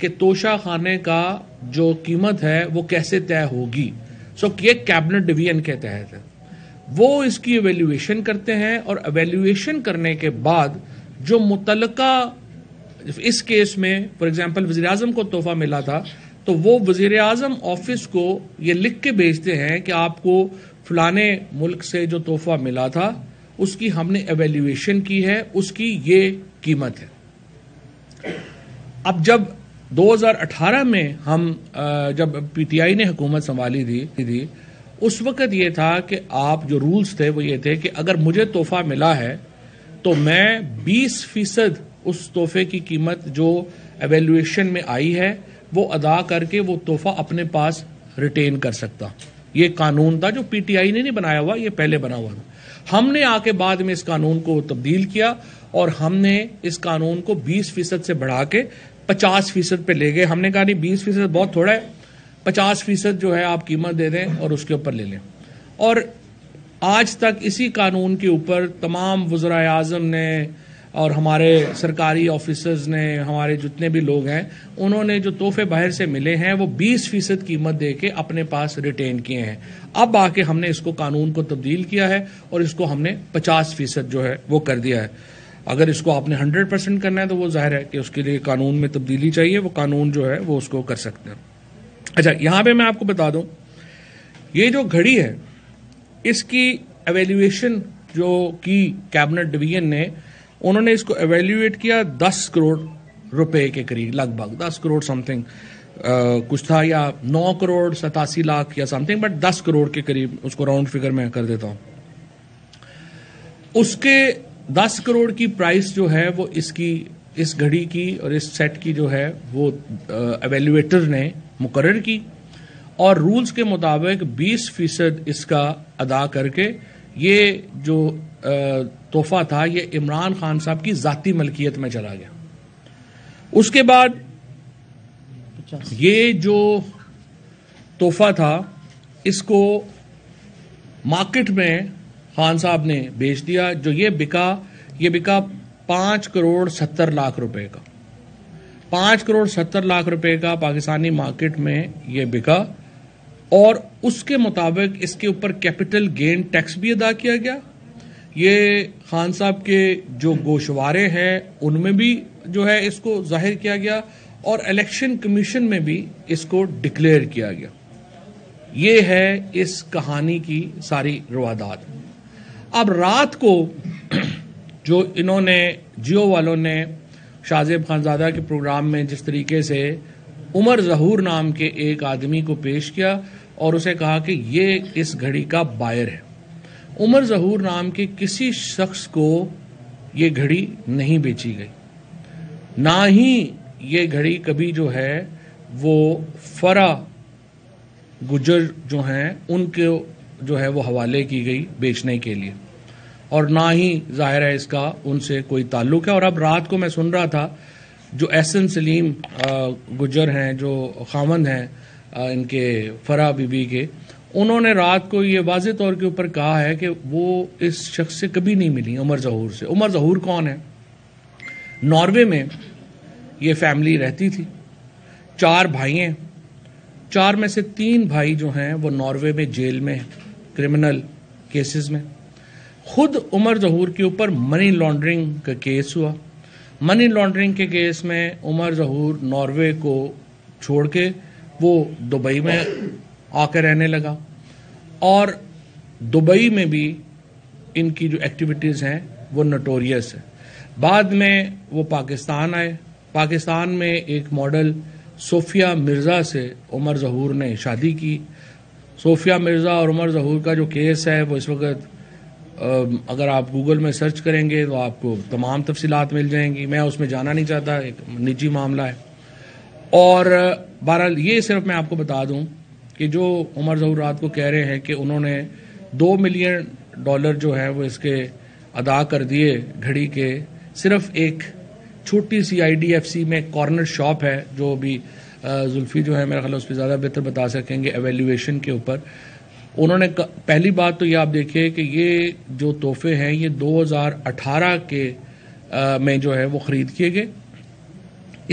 کہ توشہ خانے کا جو قیمت ہے وہ کیسے طے ہوگی. یہ کیبنٹ ڈویژن کے تحت ہے. وہ اس کی ایویلیویشن کرتے ہیں اور ایویلیویشن کرنے کے بعد جو متعلقہ اس کیس میں فار ایگزامپل وزیر اعظم کو تحفہ ملا تھا تو وہ وزیر اعظم آفس کو یہ لکھ کے بھیجتے ہیں کہ آپ کو فلانے ملک سے جو تحفہ ملا تھا اس کی ہم نے ایویلیویشن کی ہے, اس کی یہ قیمت ہے. اب جب 2018 میں ہم جب پی ٹی آئی نے حکومت سنبھالی تھی اس وقت یہ تھا کہ آپ جو رولز تھے وہ یہ تھے کہ اگر مجھے تحفہ ملا ہے تو میں 20% اس تحفے کی قیمت جو ایویلیویشن میں آئی ہے وہ ادا کر کے وہ تحفہ اپنے پاس ریٹین کر سکتا. یہ قانون تھا جو پی ٹی آئی نے نہیں بنایا ہوا, یہ پہلے بنا ہوا تھا. ہم نے آ کے بعد میں اس قانون کو تبدیل کیا اور ہم نے اس قانون کو 20% سے بڑھا کے 50% پہ لے گئے. ہم نے کہا نہیں 20% بہت تھوڑا ہے, 50% جو ہے آپ قیمت دے دیں اور اس کے اوپر لے لیں. اور آج تک اسی قانون کے اوپر تمام وزرائے اعظم نے اور ہمارے سرکاری آفیسرز نے, ہمارے جتنے بھی لوگ ہیں, انہوں نے جو تحفے باہر سے ملے ہیں وہ 20% قیمت دے کے اپنے پاس ریٹین کیے ہیں. اب آ کے ہم نے اس کو قانون کو تبدیل کیا ہے اور اس کو ہم نے 50% جو ہے وہ کر دیا ہے. اگر اس کو آپ نے 100% کرنا ہے تو وہ ظاہر ہے کہ اس کے لیے قانون میں تبدیلی چاہیے, وہ قانون جو ہے وہ اس کو کر سکتے ہیں. اچھا, یہاں پہ میں آپ کو بتا دوں یہ جو گھڑی ہے اس کی ایویلیویشن جو کی کیبنٹ ڈویژن نے, انہوں نے اس کو ایویلیویٹ کیا 10 کروڑ روپے کے قریب, لگ بھگ 10 کروڑ سم تھنگ کچھ تھا, یا 9 کروڑ 87 لاکھ یا سم تھنگ, بٹ 10 کروڑ کے قریب اس کو راؤنڈ فگر میں کر دیتا ہوں. اس کے 10 کروڑ کی پرائس جو ہے وہ اس گھڑی کی اور اس سیٹ کی جو ہے وہ ایویلیویٹر نے مقرر کی اور رولز کے مطابق 20% اس کا ادا کر کے یہ جو تحفہ تھا یہ عمران خان صاحب کی ذاتی ملکیت میں چلا گیا. اس کے بعد یہ جو تحفہ تھا اس کو مارکیٹ میں خان صاحب نے بیچ دیا. جو یہ بکا 5 کروڑ 70 لاکھ روپے کا, 5 کروڑ 70 لاکھ روپے کا پاکستانی مارکیٹ میں یہ بکا. اور اس کے مطابق اس کے اوپر کیپٹل گین ٹیکس بھی ادا کیا گیا. یہ خان صاحب کے جو گوشوارے ہیں ان میں بھی جو ہے اس کو ظاہر کیا گیا اور الیکشن کمیشن میں بھی اس کو ڈکلیئر کیا گیا. یہ ہے اس کہانی کی ساری روادات. اب رات کو جو انہوں نے جیو والوں نے شاہ زیب خانزادہ کے پروگرام میں جس طریقے سے عمر ظہور نام کے ایک آدمی کو پیش کیا اور اسے کہا کہ یہ اس گھڑی کا بائر ہے. عمر ظہور نام کے کسی شخص کو یہ گھڑی نہیں بیچی گئی, نہ ہی یہ گھڑی کبھی جو ہے وہ فرا گجر جو ہیں ان کے جو ہے وہ حوالے کی گئی بیچنے کے لیے, اور نہ ہی ظاہر ہے اس کا ان سے کوئی تعلق ہے. اور اب رات کو میں سن رہا تھا جو احسن سلیم گجر ہیں جو خاوند ہیں ان کے فرا بی بی کے, انہوں نے رات کو یہ واضح طور کے اوپر کہا ہے کہ وہ اس شخص سے کبھی نہیں ملی, عمر ظہور سے. عمر ظہور کون ہے؟ ناروے میں یہ فیملی رہتی تھی, 4 بھائی ہیں, 4 میں سے 3 بھائی جو ہیں وہ ناروے میں جیل میں کرمنل کیسز میں. خود عمر ظہور کے اوپر منی لانڈرنگ کا کیس ہوا. منی لانڈرنگ کے کیس میں عمر ظہور ناروے کو چھوڑ کے وہ دبئی میں آ کے رہنے لگا, اور دبئی میں بھی ان کی جو ایکٹیویٹیز ہیں وہ نوٹوریس ہے. بعد میں وہ پاکستان آئے. پاکستان میں ایک ماڈل صوفیہ مرزا سے عمر ظہور نے شادی کی. صوفیہ مرزا اور عمر ظہور کا جو کیس ہے وہ اس وقت اگر آپ گوگل میں سرچ کریں گے تو آپ کو تمام تفصیلات مل جائیں گی. میں اس میں جانا نہیں چاہتا, ایک نجی معاملہ ہے. اور بہرحال یہ صرف میں آپ کو بتا دوں کہ جو عمر ظہور رات کو کہہ رہے ہیں کہ انہوں نے $2 ملین جو ہے وہ اس کے ادا کر دیے گھڑی کے, صرف ایک چھوٹی سی IDFC میں کارنر شاپ ہے جو بھی زلفی جو ہے میرا خیال اس پہ زیادہ بہتر بتا سکیں گے ایویلیویشن کے اوپر. انہوں نے پہلی بات تو یہ آپ دیکھیے کہ یہ جو تحفے ہیں یہ 2018 کے میں جو ہے وہ خرید کیے گئے.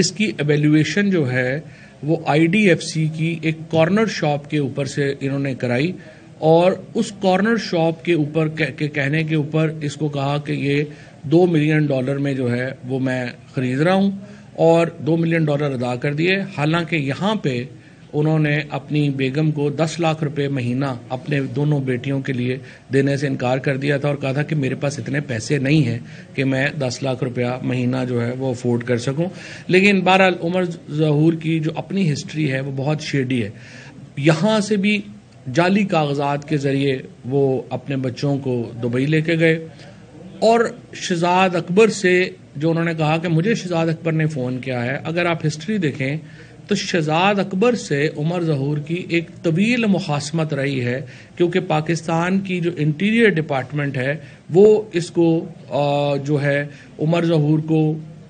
اس کی ایویلویشن جو ہے وہ IDFC کی ایک کارنر شاپ کے اوپر سے انہوں نے کرائی، اور اس کارنر شاپ کے اوپر کے کہنے کے اوپر اس کو کہا کہ یہ $2 ملین میں جو ہے وہ میں خرید رہا ہوں، اور $2 ملین ادا کر دیے. حالانکہ یہاں پہ انہوں نے اپنی بیگم کو 10 لاکھ روپے مہینہ اپنے دونوں بیٹیوں کے لیے دینے سے انکار کر دیا تھا، اور کہا تھا کہ میرے پاس اتنے پیسے نہیں ہیں کہ میں 10 لاکھ روپیہ مہینہ جو ہے وہ افورڈ کر سکوں. لیکن بہرحال عمر ظہور کی جو اپنی ہسٹری ہے وہ بہت شیڈی ہے. یہاں سے بھی جعلی کاغذات کے ذریعے وہ اپنے بچوں کو دبئی لے کے گئے، اور شہزاد اکبر سے جو انہوں نے کہا کہ مجھے شہزاد اکبر نے فون کیا ہے، اگر آپ ہسٹری دیکھیں تو شہزاد اکبر سے عمر ظہور کی ایک طویل مخاصمت رہی ہے، کیونکہ پاکستان کی جو انٹیریئر ڈپارٹمنٹ ہے وہ اس کو جو ہے عمر ظہور کو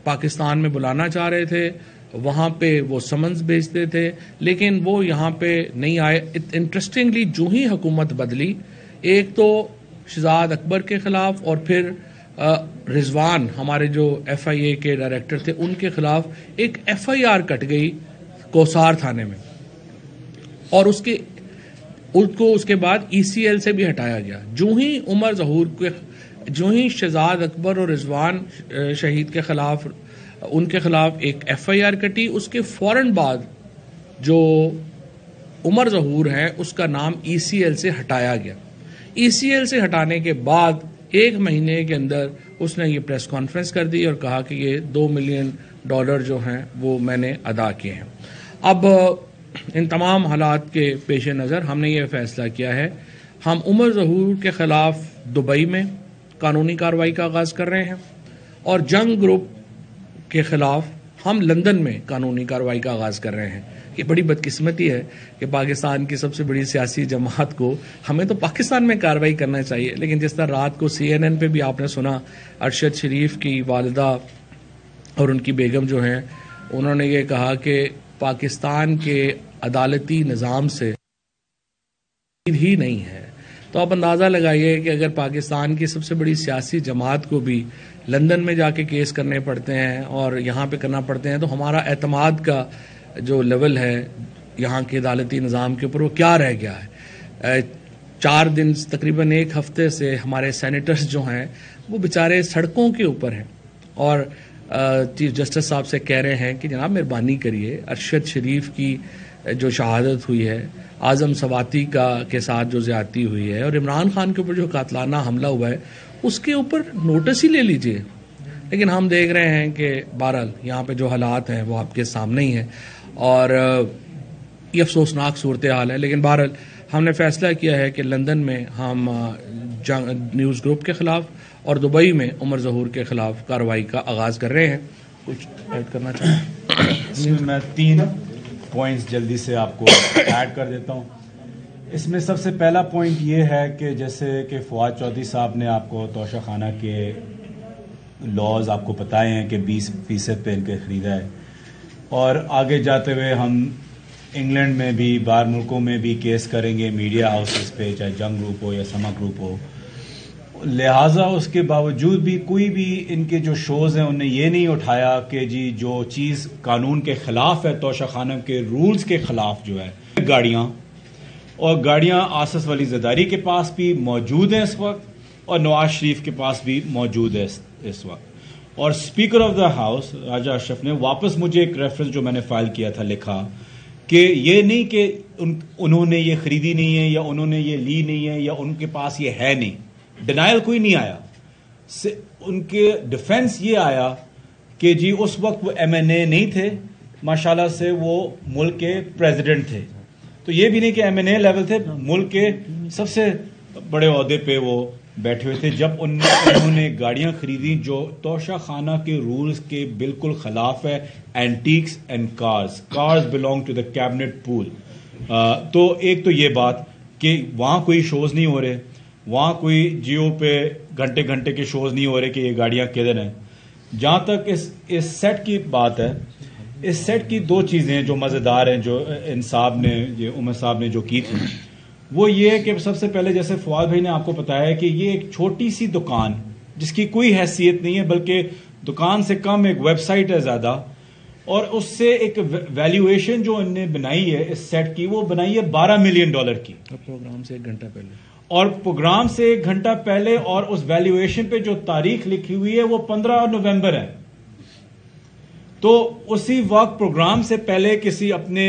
پاکستان میں بلانا چاہ رہے تھے، وہاں پہ وہ سمنز بھیجتے تھے، لیکن وہ یہاں پہ نہیں آئے. انٹرسٹنگلی جو ہی حکومت بدلی، ایک تو شہزاد اکبر کے خلاف اور پھر رضوان ہمارے جو FIA کے ڈائریکٹر تھے ان کے خلاف ایک FIR کٹ گئی کوسار تھانے میں، اور اس کے بعد ECL سے بھی ہٹایا گیا. جو ہی شہزاد اکبر اور رضوان شہید کے خلاف ان کے خلاف ایک FIR کٹی، اس کے فوراً بعد جو عمر ظہور ہے اس کا نام ECL سے ہٹایا گیا. ECL سے ہٹانے کے بعد 1 مہینے کے اندر اس نے یہ پریس کانفرنس کر دی اور کہا کہ یہ $2 ملین جو ہیں وہ میں نے ادا کیے ہیں. اب ان تمام حالات کے پیش نظر ہم نے یہ فیصلہ کیا ہے، ہم عمر ظہور کے خلاف دبئی میں قانونی کارروائی کا آغاز کر رہے ہیں، اور جنگ گروپ کے خلاف ہم لندن میں قانونی کارروائی کا آغاز کر رہے ہیں. یہ بڑی بدقسمتی ہے کہ پاکستان کی سب سے بڑی سیاسی جماعت کو، ہمیں تو پاکستان میں کارروائی کرنا چاہیے، لیکن جس طرح رات کو CNN پہ بھی آپ نے سنا ارشد شریف کی والدہ اور ان کی بیگم جو ہیں انہوں نے یہ کہا کہ پاکستان کے عدالتی نظام سے ہی نہیں ہے. تو آپ اندازہ لگائیے کہ اگر پاکستان کی سب سے بڑی سیاسی جماعت کو بھی لندن میں جا کے کیس کرنے پڑتے ہیں اور یہاں پہ کرنا پڑتے ہیں، تو ہمارا اعتماد کا جو لیول ہے یہاں کے عدالتی نظام کے اوپر وہ کیا رہ گیا ہے. 4 دن تقریباً 1 ہفتے سے ہمارے سینیٹرز جو ہیں وہ بیچارے سڑکوں کے اوپر ہیں، اور چیف جسٹس صاحب سے کہہ رہے ہیں کہ جناب مہربانی کریے، ارشد شریف کی جو شہادت ہوئی ہے، اعظم سواتی کے ساتھ جو زیادتی ہوئی ہے، اور عمران خان کے اوپر جو قاتلانہ حملہ ہوا ہے اس کے اوپر نوٹس ہی لے لیجئے. لیکن ہم دیکھ رہے ہیں کہ بہرحال یہاں پہ جو حالات ہیں وہ آپ کے سامنے ہی ہیں، اور یہ افسوسناک صورتحال ہے. لیکن بہرحال ہم نے فیصلہ کیا ہے کہ لندن میں ہم نیوز گروپ کے خلاف اور دبئی میں عمر ظہور کے خلاف کارروائی کا آغاز کر رہے ہیں. کچھ ایڈ کرنا چاہوں؟ میں 3 پوائنٹس جلدی سے آپ کو ایڈ کر دیتا ہوں. اس میں سب سے پہلا پوائنٹ یہ ہے کہ جیسے کہ فواد چودھری صاحب نے آپ کو توشہ خانہ کے لاز آپ کو بتائے ہیں کہ 20% پہ ان کے خریدا ہے، اور آگے جاتے ہوئے ہم انگلینڈ میں بھی باہر ملکوں میں بھی کیس کریں گے میڈیا ہاؤسز پہ، چاہے جنگ گروپ ہو یا سما گروپ ہو. لہٰذا اس کے باوجود بھی کوئی بھی ان کے جو شوز ہیں انہیں یہ نہیں اٹھایا کہ جی جو چیز قانون کے خلاف ہے، توشہ خانہ کے رولز کے خلاف جو ہے، گاڑیاں آصف ولی زرداری کے پاس بھی موجود ہیں اس وقت، اور نواز شریف کے پاس بھی موجود ہے اس وقت. اور اسپیکر آف دا ہاؤس راجہ اشرف نے واپس مجھے ایک ریفرنس جو میں نے فائل کیا تھا لکھا کہ یہ نہیں کہ انہوں نے یہ خریدی نہیں ہے یا انہوں نے یہ لی نہیں ہے یا ان کے پاس یہ ہے نہیں. ڈینائل کوئی نہیں آیا. ان کے ڈیفنس یہ آیا کہ جی اس وقت وہ MNA نہیں تھے، ماشاءاللہ سے وہ ملک کے پریزیڈنٹ تھے. تو یہ بھی نہیں کہ MNA لیول تھے، ملک کے سب سے بڑے عہدے پہ وہ بیٹھے ہوئے تھے جب انہوں نے گاڑیاں خریدی جو توشہ خانہ کے رولز کے بالکل خلاف ہے. Antiques and cars belong to the cabinet pool. تو ایک تو یہ بات کہ وہاں کوئی شوز نہیں ہو رہے، وہاں کوئی جیو پہ گھنٹے کے شوز نہیں ہو رہے کہ یہ گاڑیاں کدھر ہیں. جہاں تک اس سیٹ کی بات ہے، اس سیٹ کی 2 چیزیں جو مزیدار ہیں جو عمر صاحب نے جو کی تھی، وہ یہ کہ سب سے پہلے جیسے فواد بھائی نے آپ کو بتایا کہ یہ ایک چھوٹی سی دکان جس کی کوئی حیثیت نہیں ہے بلکہ دکان سے کم ایک ویب سائٹ ہے زیادہ، اور اس سے ایک ویلیویشن جو انہوں نے بنائی ہے اس سیٹ کی، وہ بنائی ہے $12 ملین کی، پروگرام سے 1 گھنٹہ پہلے، اور پروگرام سے 1 گھنٹہ پہلے، اور اس ویلیویشن پہ جو تاریخ لکھی ہوئی ہے وہ 15 نومبر ہے. تو اسی وقت پروگرام سے پہلے کسی اپنے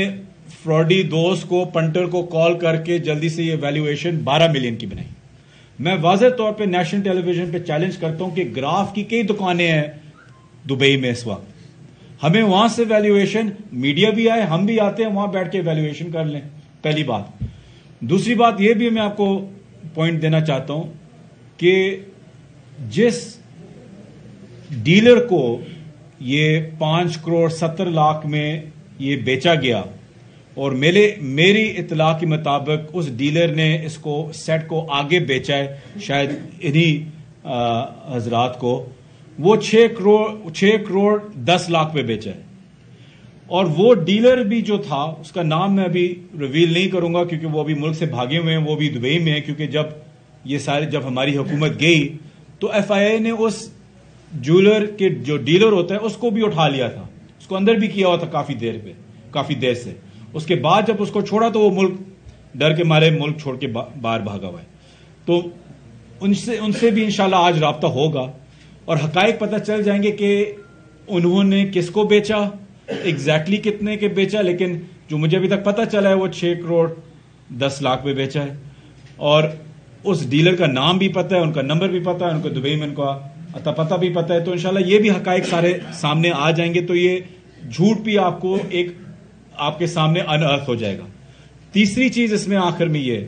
فراڈی دوست کو، پنٹر کو کال کر کے جلدی سے یہ ویلیویشن 12 ملین کی بنائی. میں واضح طور پہ نیشنل ٹیلی ویژن پہ چیلنج کرتا ہوں کہ گراف کی کئی دکانیں ہیں دبئی میں اس وقت، ہمیں وہاں سے ویلیویشن، میڈیا بھی آئے، ہم بھی آتے ہیں وہاں بیٹھ کے ویلیویشن کر لیں. پہلی بات. دوسری بات یہ بھی میں آپ کو پوائنٹ دینا چاہتا ہوں کہ جس ڈیلر کو یہ 5 کروڑ 70 لاکھ میں یہ بیچا گیا، اور میری اطلاع کے مطابق اس ڈیلر نے اس کو سیٹ کو آگے بیچا ہے شاید انہی حضرات کو، وہ 6 کروڑ 10 لاکھ پہ بیچا ہے. اور وہ ڈیلر بھی جو تھا، اس کا نام میں ابھی ریویل نہیں کروں گا کیونکہ وہ ابھی ملک سے بھاگے ہوئے ہیں، وہ بھی دبئی میں ہیں، کیونکہ جب ہماری حکومت گئی تو ایف آئی اے نے اس جولر کے جو ڈیلر ہوتا ہے اس کو بھی اٹھا لیا تھا، اس کو اندر بھی کیا ہوا تھا کافی دیر سے. اس کے بعد جب اس کو چھوڑا تو وہ ملک ڈر کے مارے ملک چھوڑ کے باہر بھاگا ہوا ہے. تو ان سے بھی انشاءاللہ آج رابطہ ہوگا اور حقائق پتہ چل جائیں گے کہ انہوں نے کس کو بیچا، ایگزیکٹلی کتنے کے بیچا. لیکن جو مجھے ابھی تک پتہ چلا ہے وہ 6 کروڑ 10 لاکھ پہ بیچا ہے، اور اس ڈیلر کا نام بھی پتہ ہے، ان کا نمبر بھی پتہ ہے، ان کو دبئی میں ان کا اتا پتہ بھی پتہ ہے. تو انشاءاللہ یہ بھی حقائق سارے سامنے آ جائیں گے، تو یہ جھوٹ بھی آپ کے سامنے انرتھ ہو جائے گا. تیسری چیز اس میں آخر میں یہ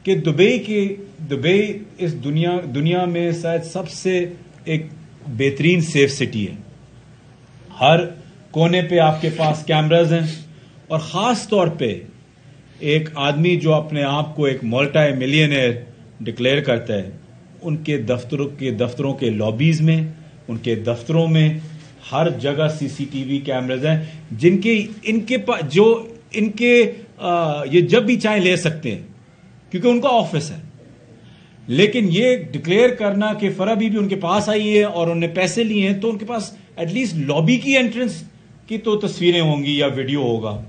کہ دبئی اس دنیا میں شاید سب سے ایک بہترین سیف سٹی ہے. ہر کونے پہ آپ کے پاس کیمراز ہیں، اور خاص طور پہ ایک آدمی جو اپنے آپ کو ایک ملٹی ملینئر ڈکلیئر کرتا ہے، ان کے دفتروں کے لابیز میں، ان کے دفتروں میں ہر جگہ CCTV کیمراز ہیں یہ جب بھی چاہیں لے سکتے ہیں کیونکہ ان کا آفس ہے. لیکن یہ ڈکلیئر کرنا کہ فرح بی بی ان کے پاس آئی ہے اور انہوں نے پیسے لیے ہیں، تو ان کے پاس ایٹ لیسٹ لابی کی انٹرنس کی تو تصویریں ہوں گی یا ویڈیو ہوگا،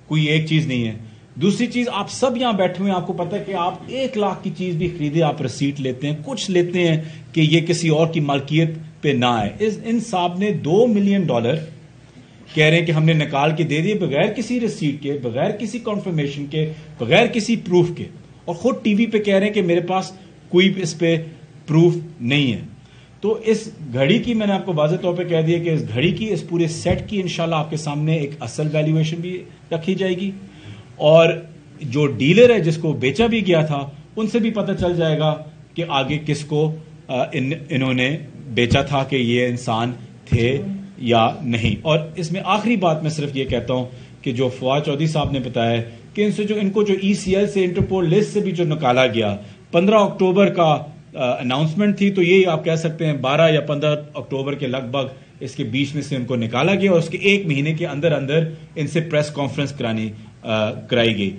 کوئی ایک چیز نہیں ہے. دوسری چیز، آپ سب یہاں بیٹھے ہوئے ہیں، آپ کو پتا ہے کہ آپ 1 لاکھ کی چیز بھی خریدے آپ رسیٹ لیتے ہیں، کچھ لیتے ہیں کہ یہ کسی اور کی مالکیت پہ نہ آئے. ان صاحب نے $2 ملین کہہ رہے ہیں کہ ہم نے نکال کے دے دیے بغیر کسی رسیٹ کے، بغیر کسی کنفرمیشن کے، بغیر کسی پروف کے، اور خود ٹی وی پہ کہہ رہے ہیں کہ میرے پاس کوئی اس پہ پروف نہیں ہے. تو اس گھڑی کی میں نے آپ کو واضح طور پہ کہہ دیا کہ اس گھڑی کی، اس پورے سیٹ کی انشاءاللہ آپ کے سامنے ایک اصل ویلیویشن بھی رکھی جائے گی، اور جو ڈیلر ہے جس کو بیچا بھی گیا تھا ان سے بھی پتہ چل جائے گا کہ آگے کس کو انہوں نے بیچا تھا، کہ یہ انسان تھے یا نہیں. اور اس میں آخری بات میں صرف یہ کہتا ہوں کہ جو فواد چودھری صاحب نے بتایا کہ ان کو جو ECL سے، انٹرپول لسٹ سے بھی جو نکالا گیا، 15 اکتوبر کا اناؤنسمنٹ تھی، تو یہ آپ کہہ سکتے ہیں 12 یا 15 اکتوبر کے لگ بھگ اس کے بیچ میں سے ان کو نکالا گیا، اور اس کے 1 مہینے کے اندر ان سے پریس کانفرنس کرائی گئی.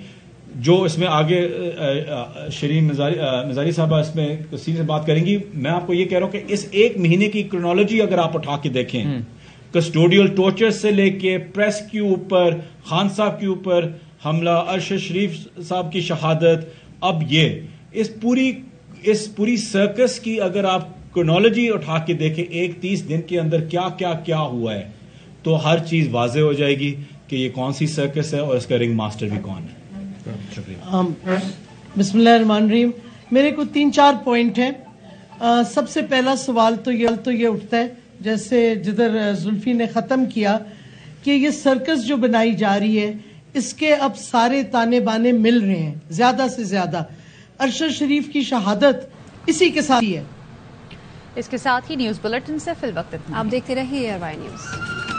جو اس میں آگے شرین مزاری صاحبہ اس میں تفصیل سے بات کریں گی. میں آپ کو یہ کہہ رہا ہوں کہ اس 1 مہینے کی کرونالوجی اگر آپ اٹھا کے دیکھیں، کسٹوڈیل ٹورچر سے لے کے پریس کے اوپر، خان صاحب کے اوپر حملہ، ارشد شریف صاحب کی شہادت، اب یہ اس پوری سرکس کی اگر آپ کرونالوجی اٹھا کے دیکھیں 30 دن کے اندر کیا ہوا ہے، تو ہر چیز واضح ہو جائے گی کہ یہ کون سی سرکس ہے اور اس کا رنگ ماسٹر بھی کون ہے. شکریہ. بسم اللہ الرحمن الرحیم. میرے کو 3-4 پوائنٹ ہیں. سب سے پہلا سوال تو یہ اٹھتا ہے، جیسے جدھر زلفی نے ختم کیا، کہ یہ سرکس جو بنائی جا رہی ہے اس کے اب سارے تانے بانے مل رہے ہیں زیادہ سے زیادہ. ارشد شریف کی شہادت اسی کے ساتھ ہی ہے. اس کے ساتھ ہی نیوز بلیٹن سے فی الوقت آپ دیکھتے رہیے ARY نیوز.